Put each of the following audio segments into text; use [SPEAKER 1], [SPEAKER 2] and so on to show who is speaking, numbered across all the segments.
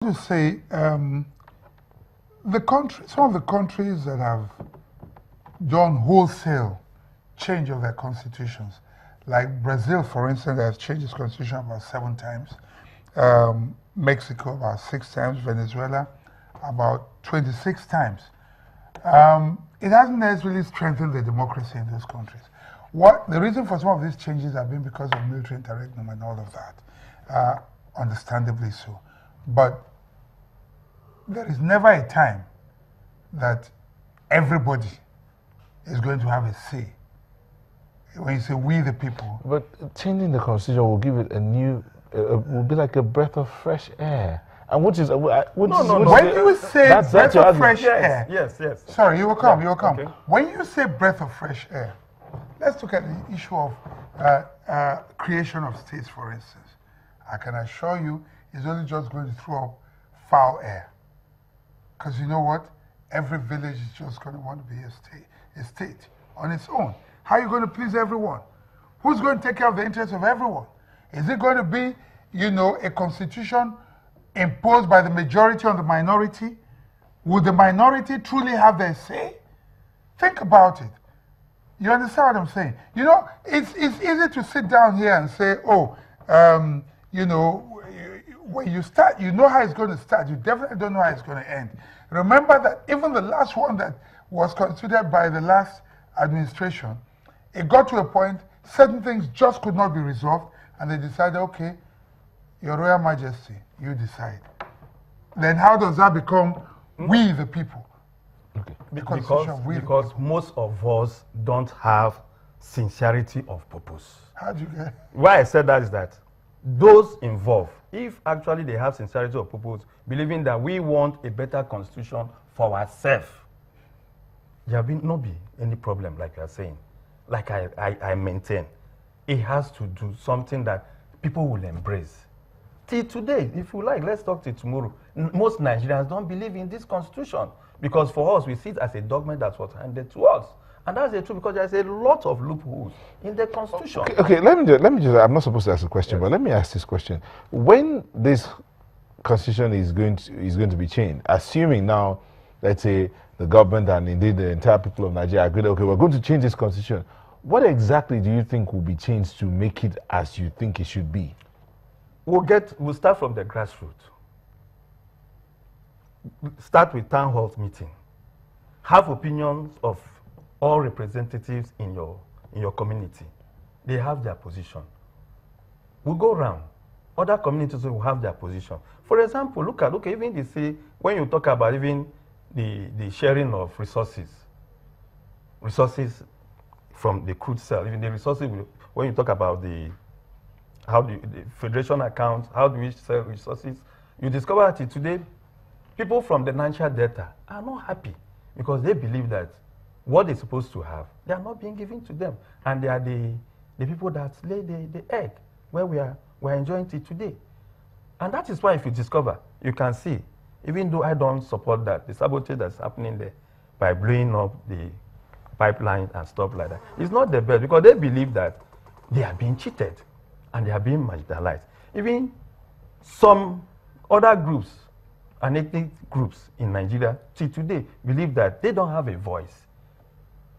[SPEAKER 1] To say some of the countries that have done wholesale change of their constitutions, like Brazil, for instance, has changed its constitution about 7 times, Mexico about 6 times, Venezuela about 26 times. It hasn't necessarily strengthened the democracy in those countries. The reason for some of these changes have been because of military interregnum and all of that, understandably so. But there is never a time that everybody is going to have a say. When you say we the people.
[SPEAKER 2] But changing the constitution will give it a new, will be like a breath of fresh air. And which is,
[SPEAKER 1] When you say breath of fresh air.
[SPEAKER 3] Yes.
[SPEAKER 1] Sorry, you will come.
[SPEAKER 3] Okay.
[SPEAKER 1] When you say breath of fresh air, let's look at the issue of creation of states, for instance. I can assure you, it's only just going to throw up foul air. Because you know what? Every village is just going to want to be a state on its own. How are you going to please everyone? Who's going to take care of the interests of everyone? Is it going to be, a constitution imposed by the majority on the minority? Would the minority truly have their say? Think about it. You understand what I'm saying? It's easy to sit down here and say, when you start, you know how it's going to start. You definitely don't know how it's going to end. Remember that even the last one that was considered by the last administration, it got to a point, certain things just could not be resolved, and they decided, okay, Your Royal Majesty, you decide. Then how does that become we the people?
[SPEAKER 3] Okay. Because most of us don't have sincerity of purpose.
[SPEAKER 1] How do you get?
[SPEAKER 3] Why I said that is that those involved, if actually they have sincerity of purpose, believing that we want a better constitution for ourselves, there will not be any problem, like you are saying. Like I maintain, it has to do something that people will embrace. Till today, if you like, let's talk till tomorrow. Most Nigerians don't believe in this constitution because for us, we see it as a document that was handed to us. And that's the truth because there's a lot of loopholes in the constitution.
[SPEAKER 2] Okay, let me just, I'm not supposed to ask a question, but let me ask this question. When this constitution is going to be changed, assuming now, let's say, the government and indeed the entire people of Nigeria agree, okay, we're going to change this constitution, what exactly do you think will be changed to make it as you think it should be?
[SPEAKER 3] We'll start from the grassroots. Start with town hall meeting. Have opinions of all representatives in your community. They have their position. We'll go around. Other communities will have their position. For example, look, even they say, when you talk about even the sharing of resources from the crude cell, even the resources, when you talk about the federation accounts, how do we sell resources, you discover that today, people from the Niger Delta are not happy because they believe that what they're supposed to have, they are not being given to them. And they are the people that lay the egg where we're enjoying it today. And that is why if you discover, you can see, even though I don't support that, the sabotage that's happening there by blowing up the pipeline and stuff like that, it's not the best because they believe that they are being cheated and they are being marginalized. Even some other groups and ethnic groups in Nigeria till today believe that they don't have a voice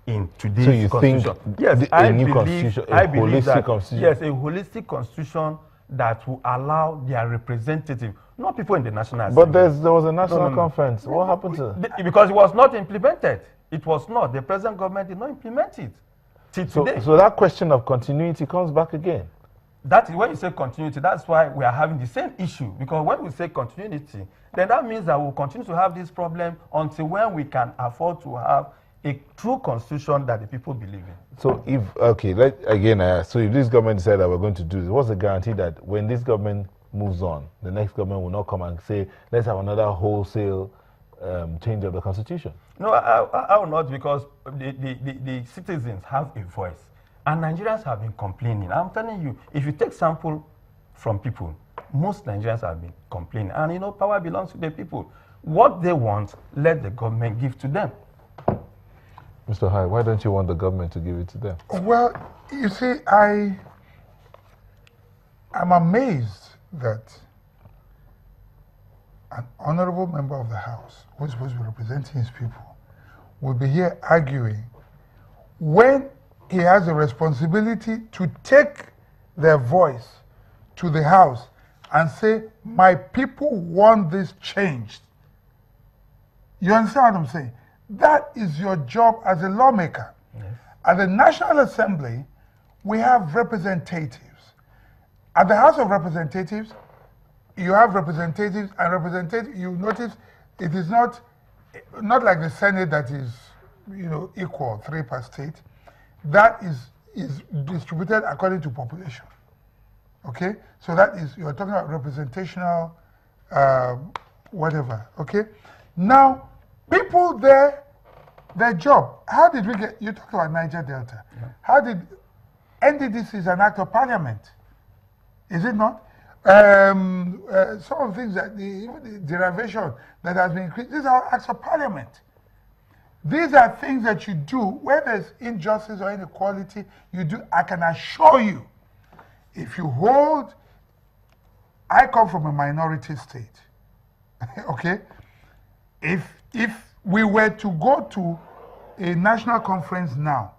[SPEAKER 3] in today's constitution. Yes, I believe that, yes, a holistic constitution that will allow their representative, not people in the National Assembly.
[SPEAKER 2] But there was a national conference. What happened to
[SPEAKER 3] it? Because it was not implemented. It was not. The present government did not implement it till today.
[SPEAKER 2] So that question of continuity comes back again.
[SPEAKER 3] That is when you say continuity, that's why we are having the same issue. Because when we say continuity, then that means that we'll continue to have this problem until when we can afford to have a true constitution that the people believe in.
[SPEAKER 2] So so if this government said that we're going to do this, what's the guarantee that when this government moves on, the next government will not come and say, let's have another wholesale change of the constitution?
[SPEAKER 3] No, I will not, because the citizens have a voice. And Nigerians have been complaining. I'm telling you, if you take sample from people, most Nigerians have been complaining. And power belongs to the people. What they want, let the government give to them.
[SPEAKER 2] Mr. Hyde, why don't you want the government to give it to them?
[SPEAKER 1] Well, you see, I'm amazed that an honorable member of the House, who is supposed to be representing his people, will be here arguing when he has a responsibility to take their voice to the House and say, my people want this changed. You understand what I'm saying? That is your job as a lawmaker.
[SPEAKER 3] Yes.
[SPEAKER 1] At the National Assembly, we have representatives. At the House of Representatives, you have representatives, and representatives, you notice it is not like the Senate that is, equal, 3 per state. That is distributed according to population. Okay? So that is, you're talking about representational, whatever. Okay? Now, people there, their job, how did we get, you talk about Niger Delta. Yeah. How did, NDDC is an act of parliament. Is it not? Some of the things that even the derivation that has been increased, these are acts of parliament. These are things that you do where there's injustice or inequality. You do. I can assure you, if you hold, I come from a minority state. Okay, if we were to go to a national conference now,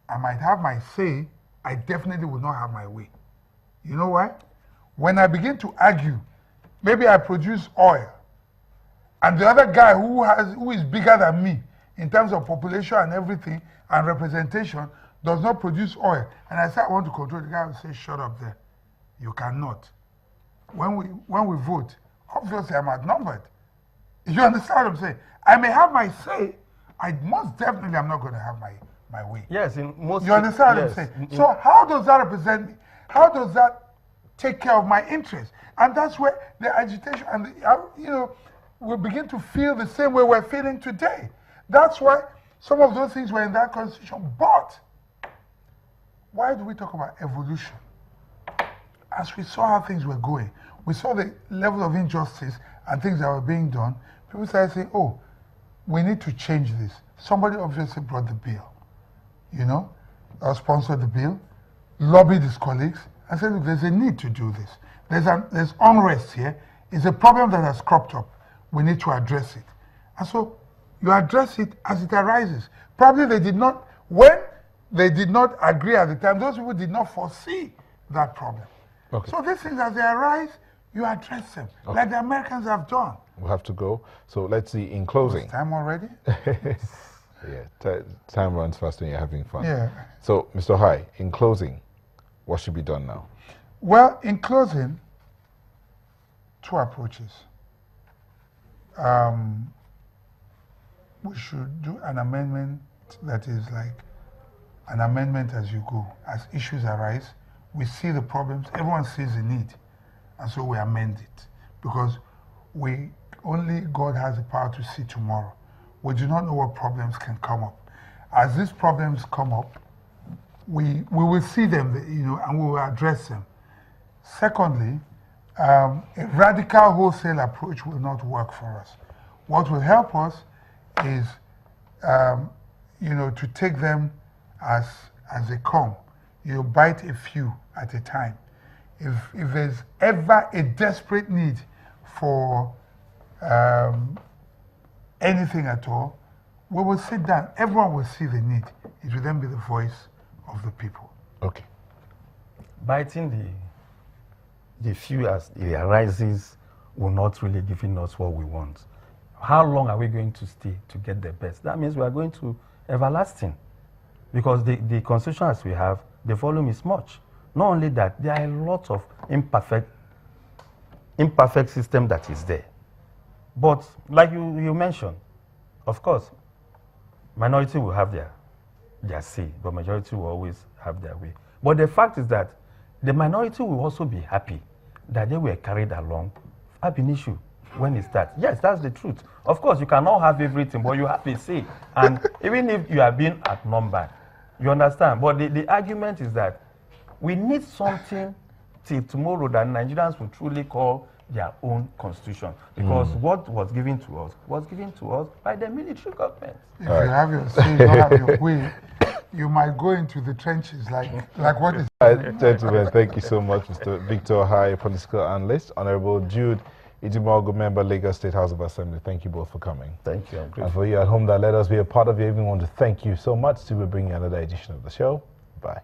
[SPEAKER 1] I might have my say. I definitely would not have my way. You know why? When I begin to argue, maybe I produce oil, and the other guy who is bigger than me in terms of population and everything and representation does not produce oil, and I say I want to control, the guy will say, shut up there. You cannot. When we vote, obviously I'm outnumbered. You understand what I'm saying? I may have my say, I most definitely am not going to have my way.
[SPEAKER 3] Yes, in most.
[SPEAKER 1] You understand what I'm saying? So how does that represent me? How does that take care of my interests? And that's where the agitation and we begin to feel the same way we're feeling today. That's why some of those things were in that constitution. But why do we talk about evolution? As we saw how things were going, we saw the level of injustice and things that were being done. People started saying, oh, we need to change this. Somebody obviously brought the bill, or sponsored the bill, lobbied his colleagues, and said, look, there's a need to do this. There's unrest here. It's a problem that has cropped up. We need to address it. And so you address it as it arises. Probably when they did not agree at the time, those people did not foresee that problem. Okay. So these things, as they arise, you address them, like the Americans have done.
[SPEAKER 2] We'll have to go. So let's see, in closing.
[SPEAKER 1] It's time already?
[SPEAKER 2] Yeah, time runs fast when you're having fun.
[SPEAKER 1] Yeah.
[SPEAKER 2] So, Mr. High, in closing, what should be done now?
[SPEAKER 1] Well, in closing, 2 approaches. We should do an amendment that is like an amendment as you go. As issues arise, we see the problems, everyone sees the need, and so we amend it. Because only God has the power to see tomorrow. We do not know what problems can come up. As these problems come up, we will see them, and we will address them. Secondly, a radical wholesale approach will not work for us. What will help us is, to take them as they come. You bite a few at a time. If there's ever a desperate need for anything at all, we will sit down. Everyone will see the need. It will then be the voice of the people.
[SPEAKER 2] Okay.
[SPEAKER 3] Biting the few as it arises will not really giving us what we want. How long are we going to stay to get the best? That means we are going to everlasting. Because the constitution as we have, the volume is much. Not only that, there are a lot of imperfect system that is there. But like you mentioned, of course, minority will have their say, but majority will always have their way. But the fact is that the minority will also be happy that they were carried along ab initio when it starts. Yes, that's the truth. Of course, you cannot have everything, but you have a say. And even if you are being outnumbered, you understand. But the argument is that we need something till tomorrow that Nigerians will truly call their own constitution. Because what was given to us by the military government.
[SPEAKER 1] If you have your say, you don't have your way, you might go into the trenches like what is...
[SPEAKER 2] Gentlemen, thank you so much, Mr. Victor High, political analyst, Honorable Jude Ijimogu member, Lagos State House of Assembly. Thank you both for coming.
[SPEAKER 3] Thank you.
[SPEAKER 2] And for you at home that let us be a part of you, we want to thank you so much to bringing another edition of the show. Bye.